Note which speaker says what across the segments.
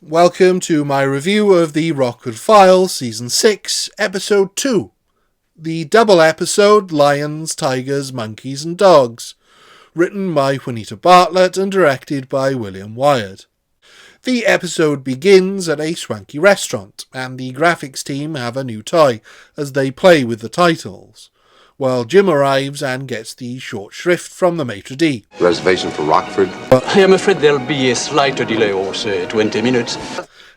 Speaker 1: Welcome to my review of the Rockford Files, Season 6, Episode 2. The double episode, Lions, Tigers, Monkeys and Dogs. Written by Juanita Bartlett and directed by William Wyatt. The episode begins at a swanky restaurant, and the graphics team have a new toy as they play with the titles, while Jim arrives and gets the short shrift from the maitre d'.
Speaker 2: Reservation for Rockford?
Speaker 3: I am afraid there'll be a slight delay, or say 20 minutes.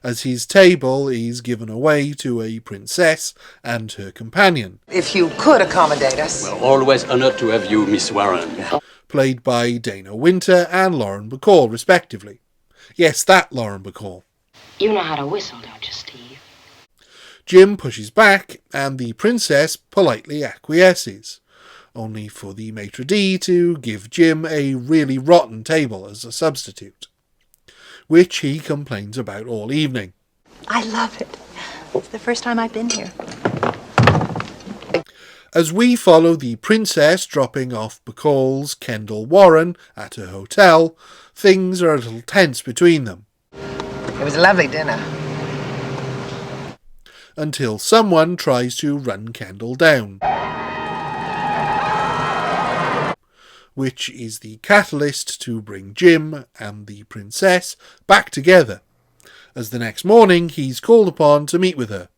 Speaker 1: As his table is given away to a princess and her companion.
Speaker 4: If you could accommodate us.
Speaker 3: Well, always honoured to have you, Miss Warren.
Speaker 1: Played by Dana Winter and Lauren Bacall, respectively. Yes, that Lauren Bacall.
Speaker 5: You know how to whistle, don't you, Steve?
Speaker 1: Jim pushes back, and the princess politely acquiesces, only for the maitre d' to give Jim a really rotten table as a substitute, which he complains about all evening.
Speaker 6: I love it. It's the first time I've been here.
Speaker 1: As we follow the princess dropping off Bacall's Kendall Warren at her hotel, things are a little tense between them.
Speaker 4: It was a lovely dinner.
Speaker 1: Until someone tries to run Kendall down, which is the catalyst to bring Jim and the princess back together, as the next morning he's called upon to meet with her.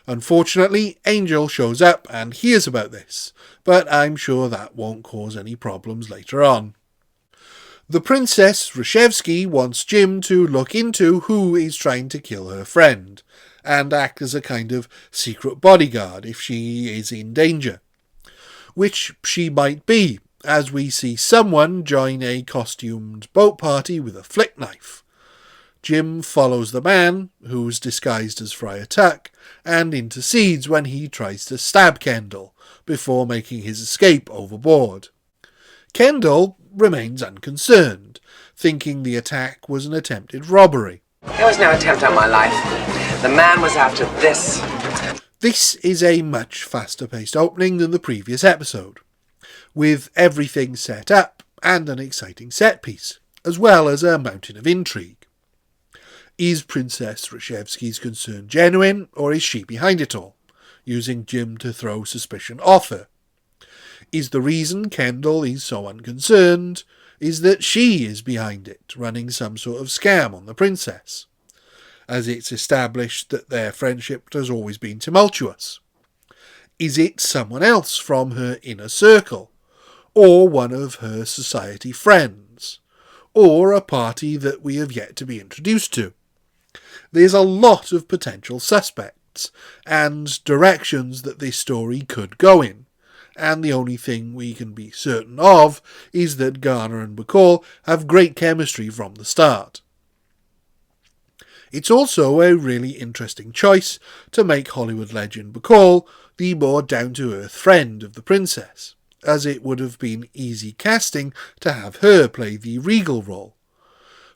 Speaker 1: Unfortunately, Angel shows up and hears about this, but I'm sure that won't cause any problems later on. The Princess Rashevsky wants Jim to look into who is trying to kill her friend, and act as a kind of secret bodyguard if she is in danger. Which she might be, as we see someone join a costumed boat party with a flick knife. Jim follows the man, who's disguised as Friar Tuck, and intercedes when he tries to stab Kendall, before making his escape overboard. Kendall remains unconcerned, thinking the attack was an attempted robbery.
Speaker 4: There was no attempt on my life. The man was after this.
Speaker 1: This is a much faster-paced opening than the previous episode, with everything set up and an exciting set piece, as well as a mountain of intrigue. Is Princess Rashevsky's concern genuine, or is she behind it all, using Jim to throw suspicion off her? Is the reason Kendall is so unconcerned is that she is behind it, running some sort of scam on the princess, as it's established that their friendship has always been tumultuous? Is it someone else from her inner circle, or one of her society friends, or a party that we have yet to be introduced to? There's a lot of potential suspects and directions that this story could go in, and the only thing we can be certain of is that Garner and Bacall have great chemistry from the start. It's also a really interesting choice to make Hollywood legend Bacall the more down-to-earth friend of the princess, as it would have been easy casting to have her play the regal role,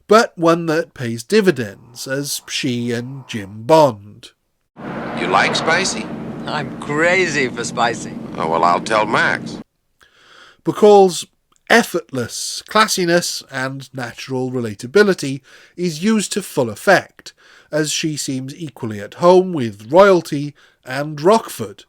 Speaker 1: but one that pays dividends as she and Jim bond.
Speaker 2: You like spicy?
Speaker 4: I'm crazy for spicy.
Speaker 2: Oh, well, I'll tell Max.
Speaker 1: Bacall's effortless classiness and natural relatability is used to full effect, as she seems equally at home with royalty and Rockford,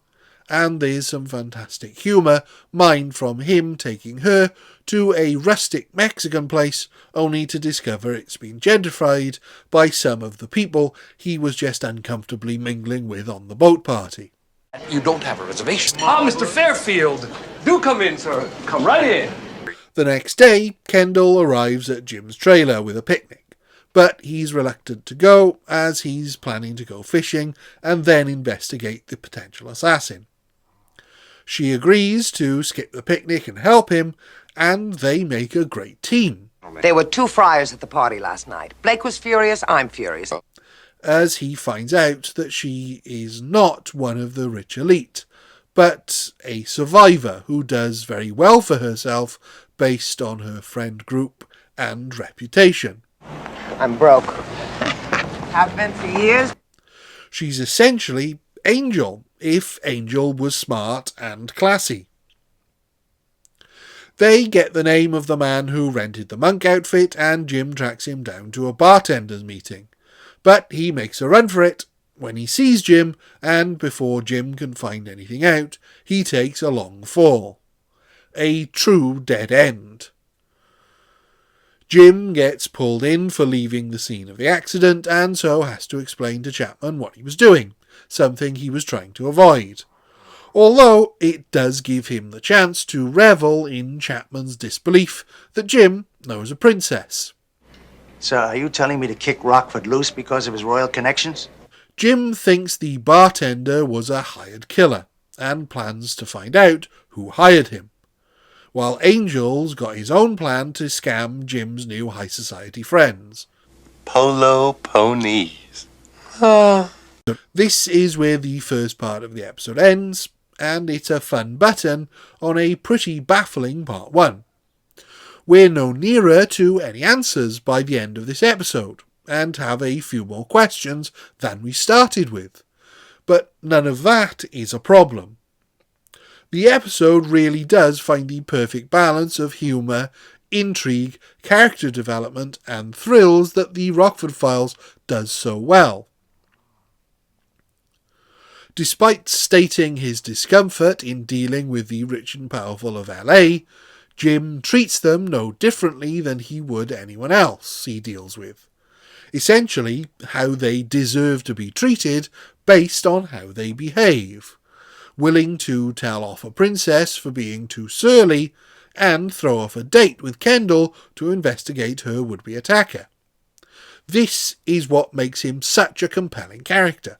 Speaker 1: and there's some fantastic humour mined from him taking her to a rustic Mexican place only to discover it's been gentrified by some of the people he was just uncomfortably mingling with on the boat party.
Speaker 2: You don't have a reservation.
Speaker 7: Ah, Mr. Fairfield. Do come in, sir. Come right in.
Speaker 1: The next day, Kendall arrives at Jim's trailer with a picnic, but he's reluctant to go as he's planning to go fishing and then investigate the potential assassin. She agrees to skip the picnic and help him, and they make a great team.
Speaker 4: There were two friars at the party last night. Blake was furious, I'm furious.
Speaker 1: As he finds out that she is not one of the rich elite, but a survivor who does very well for herself based on her friend group and reputation.
Speaker 4: I'm broke. Have been for years.
Speaker 1: She's essentially Angel, if Angel was smart and classy. They get the name of the man who rented the monk outfit, and Jim tracks him down to a bartender's meeting, But he makes a run for it when he sees Jim, and before Jim can find anything out, he takes a long fall. A true dead end. Jim gets pulled in for leaving the scene of the accident, and so has to explain to Chapman what he was doing, something he was trying to avoid. Although it does give him the chance to revel in Chapman's disbelief that Jim knows a princess.
Speaker 8: So are you telling me to kick Rockford loose because of his royal connections?
Speaker 1: Jim thinks the bartender was a hired killer, and plans to find out who hired him, while Angel's got his own plan to scam Jim's new high society friends.
Speaker 9: Polo ponies.
Speaker 1: This is where the first part of the episode ends, and it's a fun button on a pretty baffling part 1. We're no nearer to any answers by the end of this episode, and have a few more questions than we started with. But none of that is a problem. The episode really does find the perfect balance of humour, intrigue, character development, and thrills that the Rockford Files does so well. Despite stating his discomfort in dealing with the rich and powerful of LA, Jim treats them no differently than he would anyone else he deals with. Essentially, how they deserve to be treated based on how they behave. Willing to tell off a princess for being too surly, and throw off a date with Kendall to investigate her would-be attacker. This is what makes him such a compelling character,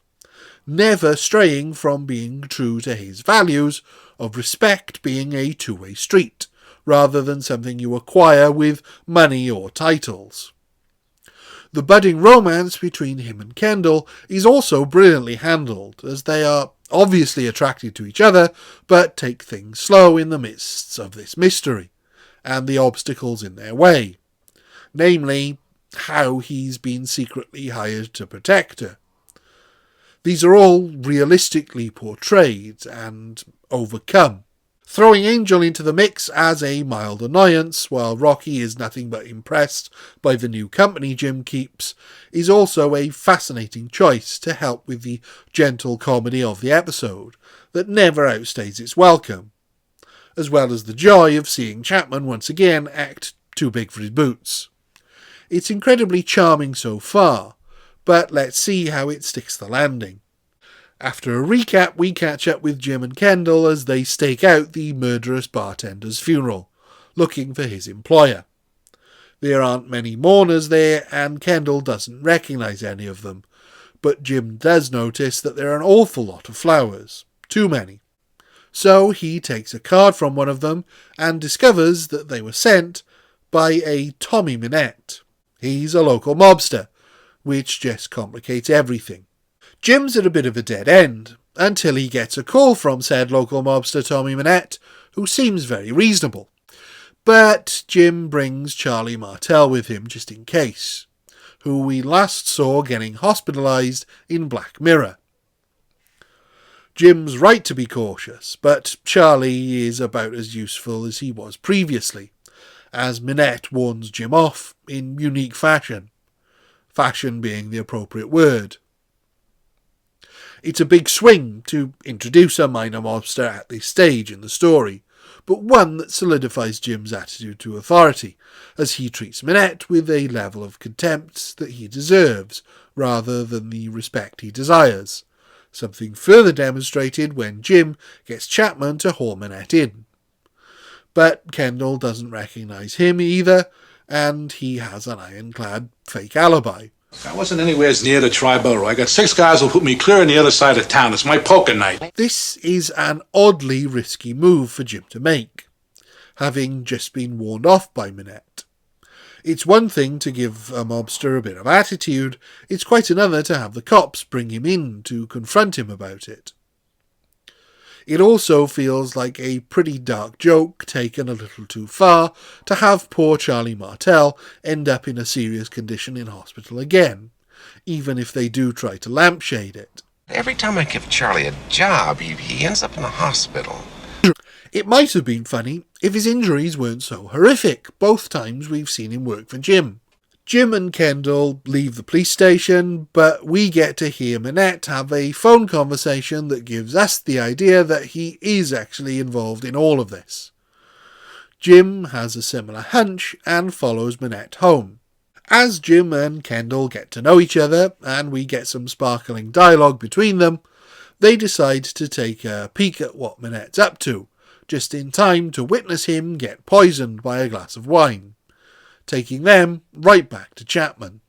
Speaker 1: never straying from being true to his values of respect being a two-way street, rather than something you acquire with money or titles. The budding romance between him and Kendall is also brilliantly handled, as they are obviously attracted to each other, but take things slow in the midst of this mystery, and the obstacles in their way, namely, how he's been secretly hired to protect her. These are all realistically portrayed and overcome. Throwing Angel into the mix as a mild annoyance, while Rocky is nothing but impressed by the new company Jim keeps, is also a fascinating choice to help with the gentle comedy of the episode that never outstays its welcome, as well as the joy of seeing Chapman once again act too big for his boots. It's incredibly charming so far, but let's see how it sticks the landing. After a recap, we catch up with Jim and Kendall as they stake out the murderous bartender's funeral, looking for his employer. There aren't many mourners there, and Kendall doesn't recognise any of them, but Jim does notice that there are an awful lot of flowers, too many. So he takes a card from one of them and discovers that they were sent by a Tommy Minette. He's a local mobster, which just complicates everything. Jim's at a bit of a dead end, until he gets a call from said local mobster Tommy Minette, who seems very reasonable. But Jim brings Charlie Martel with him just in case, who we last saw getting hospitalised in Black Mirror. Jim's right to be cautious, but Charlie is about as useful as he was previously, as Minette warns Jim off in unique fashion. Fashion being the appropriate word. It's a big swing to introduce a minor mobster at this stage in the story, but one that solidifies Jim's attitude to authority, as he treats Minette with a level of contempt that he deserves, rather than the respect he desires, something further demonstrated when Jim gets Chapman to haul Minette in. But Kendall doesn't recognise him either, and he has an ironclad fake alibi.
Speaker 10: I wasn't anywhere near the Triborough. I got 6 guys who'll put me clear on the other side of town. It's my poker night.
Speaker 1: This is an oddly risky move for Jim to make, having just been warned off by Minette. It's one thing to give a mobster a bit of attitude, it's quite another to have the cops bring him in to confront him about it. It also feels like a pretty dark joke taken a little too far to have poor Charlie Martel end up in a serious condition in hospital again, even if they do try to lampshade it.
Speaker 2: Every time I give Charlie a job, he ends up in the hospital.
Speaker 1: It might have been funny if his injuries weren't so horrific, both times we've seen him work for Jim. Jim and Kendall leave the police station, but we get to hear Minette have a phone conversation that gives us the idea that he is actually involved in all of this. Jim has a similar hunch and follows Minette home. As Jim and Kendall get to know each other, and we get some sparkling dialogue between them, they decide to take a peek at what Minette's up to, just in time to witness him get poisoned by a glass of wine, taking them right back to Chapman.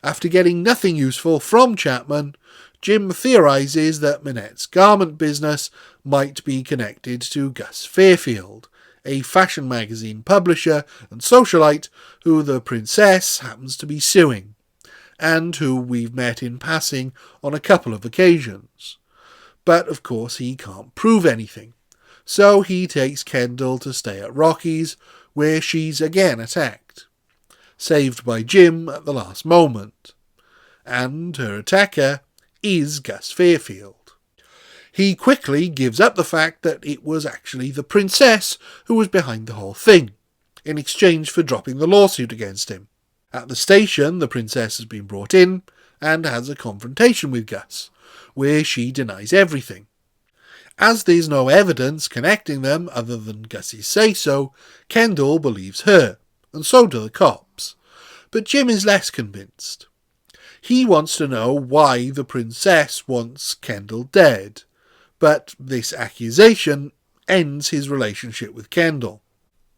Speaker 1: After getting nothing useful from Chapman, Jim theorises that Minette's garment business might be connected to Gus Fairfield, a fashion magazine publisher and socialite who the princess happens to be suing, and who we've met in passing on a couple of occasions. But of course he can't prove anything, so he takes Kendall to stay at Rocky's, where she's again attacked, saved by Jim at the last moment, and her attacker is Gus Fairfield. He quickly gives up the fact that it was actually the princess who was behind the whole thing, in exchange for dropping the lawsuit against him. At the station, the princess has been brought in and has a confrontation with Gus, where she denies everything. As there's no evidence connecting them other than Gus's say-so, Kendall believes her, and so do the cops. But Jim is less convinced. He wants to know why the princess wants Kendall dead, but this accusation ends his relationship with Kendall.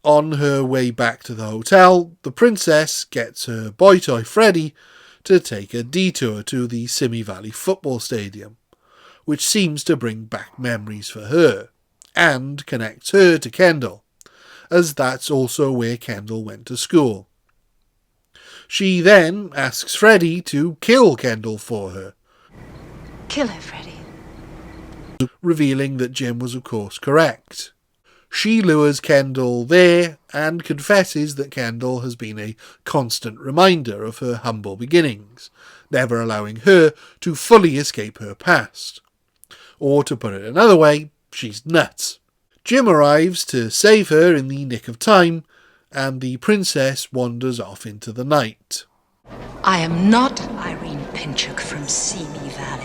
Speaker 1: On her way back to the hotel, the princess gets her boy toy Freddy to take a detour to the Simi Valley football stadium, which seems to bring back memories for her, and connects her to Kendall, as that's also where Kendall went to school. She then asks Freddy to kill Kendall for her.
Speaker 6: Kill her, Freddy.
Speaker 1: Revealing that Jim was of course correct. She lures Kendall there and confesses that Kendall has been a constant reminder of her humble beginnings, never allowing her to fully escape her past. Or to put it another way, she's nuts. Jim arrives to save her in the nick of time, and the princess wanders off into the night.
Speaker 5: I am not Irene Pinchuk from Simi Valley.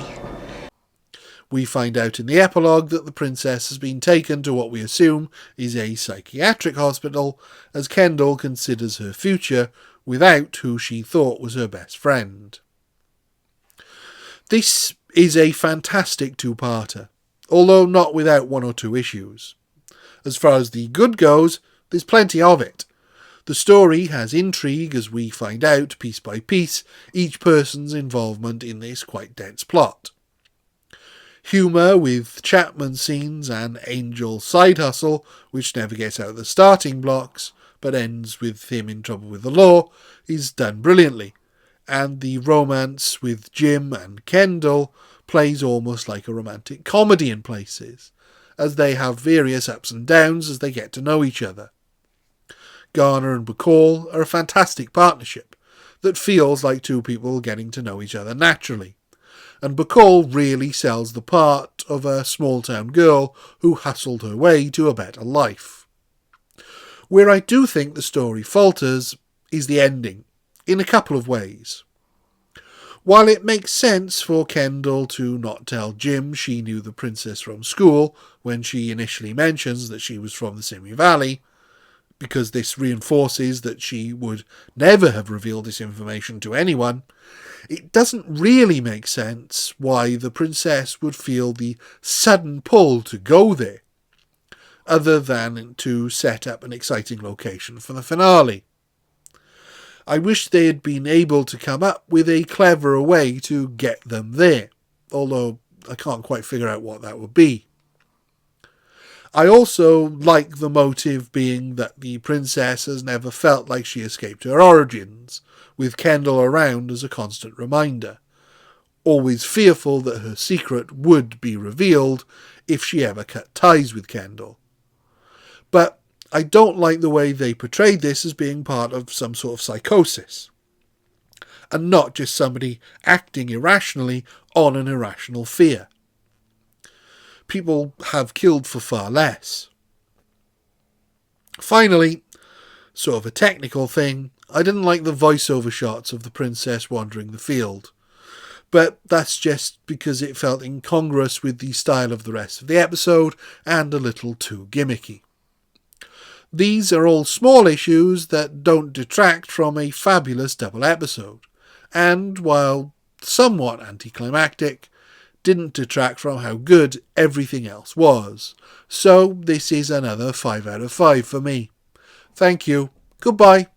Speaker 1: We find out in the epilogue that the princess has been taken to what we assume is a psychiatric hospital, as Kendall considers her future without who she thought was her best friend. This is a fantastic two-parter, although not without one or two issues. As far as the good goes, there's plenty of it. The story has intrigue as we find out, piece by piece, each person's involvement in this quite dense plot. Humour with Chapman scenes and Angel side hustle, which never gets out of the starting blocks, but ends with him in trouble with the law, is done brilliantly, and the romance with Jim and Kendall plays almost like a romantic comedy in places, as they have various ups and downs as they get to know each other. Garner and Bacall are a fantastic partnership that feels like two people getting to know each other naturally, and Bacall really sells the part of a small-town girl who hustled her way to a better life. Where I do think the story falters is the ending, in a couple of ways. While it makes sense for Kendall to not tell Jim she knew the princess from school when she initially mentions that she was from the Simi Valley, because this reinforces that she would never have revealed this information to anyone, it doesn't really make sense why the princess would feel the sudden pull to go there, other than to set up an exciting location for the finale. I wish they had been able to come up with a cleverer way to get them there, although I can't quite figure out what that would be. I also like the motive being that the princess has never felt like she escaped her origins, with Kendall around as a constant reminder, always fearful that her secret would be revealed if she ever cut ties with Kendall. But I don't like the way they portrayed this as being part of some sort of psychosis, and not just somebody acting irrationally on an irrational fear. People have killed for far less. Finally, Sort of a technical thing, I didn't like the voiceover shots of the princess wandering the field. But that's just because it felt incongruous with the style of the rest of the episode and a little too gimmicky. These are all small issues that don't detract from a fabulous double episode, and while somewhat anticlimactic, didn't detract from how good everything else was. So this is another 5 out of 5 for me. Thank you. Goodbye.